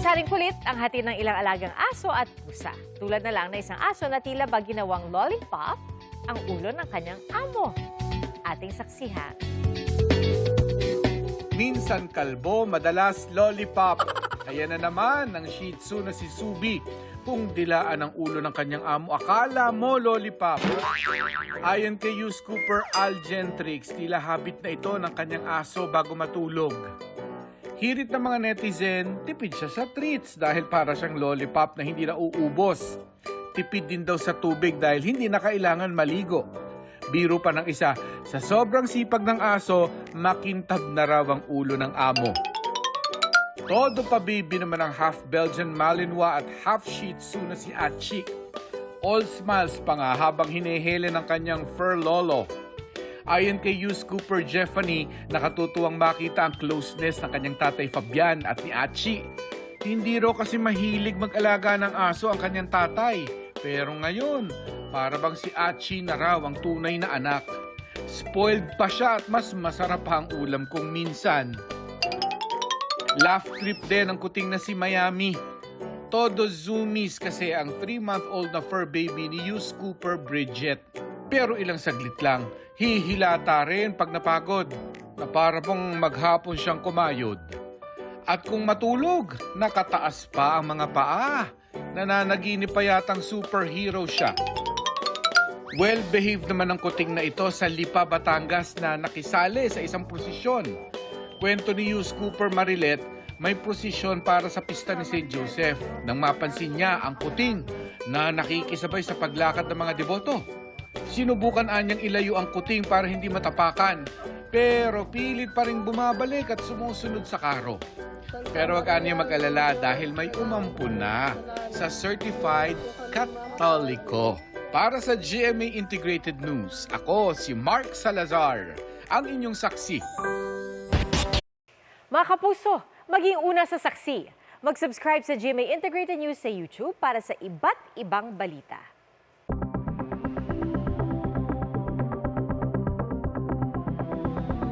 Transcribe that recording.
Saring kulit ang hatid ng ilang alagang aso at pusa. Tulad na lang na isang aso na tila ba ginawang lollipop ang ulo ng kanyang amo. Ating saksihan. Minsan kalbo, madalas lollipop. Ayan na naman ang Shih Tzu na si Subi. Kung dilaan ang ulo ng kanyang amo, akala mo lollipop. Ayon kay Hughes Cooper Algentrix, tila habit na ito ng kanyang aso bago matulog. Hirit ng mga netizen, tipid siya sa treats dahil para siyang lollipop na hindi na uubos. Tipid din daw sa tubig dahil hindi na kailangan maligo. Biro pa ng isa, sa sobrang sipag ng aso, makintab na raw ang ulo ng amo. Todo pa baby naman ang half Belgian Malinois at half Shih Tzu na si Achi. All smiles pa nga habang hinehele ng kanyang fur lolo. Ayon kay Hughes Cooper Jeffany, nakatutuwang makita ang closeness ng kanyang tatay Fabian at ni Achi. Hindi raw kasi mahilig mag-alaga ng aso ang kanyang tatay. Pero ngayon, para bang si Achi na raw ang tunay na anak. Spoiled pa siya at mas masarap pa ang ulam kung minsan. Laugh trip din ang kuting na si Miami. Todo zoomies kasi ang 3-month-old na fur baby ni Hughes Cooper Bridget. Pero ilang saglit lang, hihilata rin pag napagod na para bang maghapon siyang kumayod. At kung matulog, nakataas pa ang mga paa. Nananaginip pa yatang superhero siya. Well-behaved naman ang kuting na ito sa Lipa, Batangas na nakisali sa isang prosesyon. Kwento ni Hughes Cooper Marilet, may prosesyon para sa pista ni St. Joseph nang mapansin niya ang kuting na nakikisabay sa paglakad ng mga deboto. Sinubukan anyang ilayo ang kuting para hindi matapakan, pero pilit pa rin bumabalik at sumusunod sa karo. Pero wag niya mag-alala dahil may umampun na sa Certified Katoliko. Para sa GMA Integrated News, ako si Mark Salazar, ang inyong saksi. Mga kapuso, maging una sa saksi. Mag-subscribe sa GMA Integrated News sa YouTube para sa iba't ibang balita.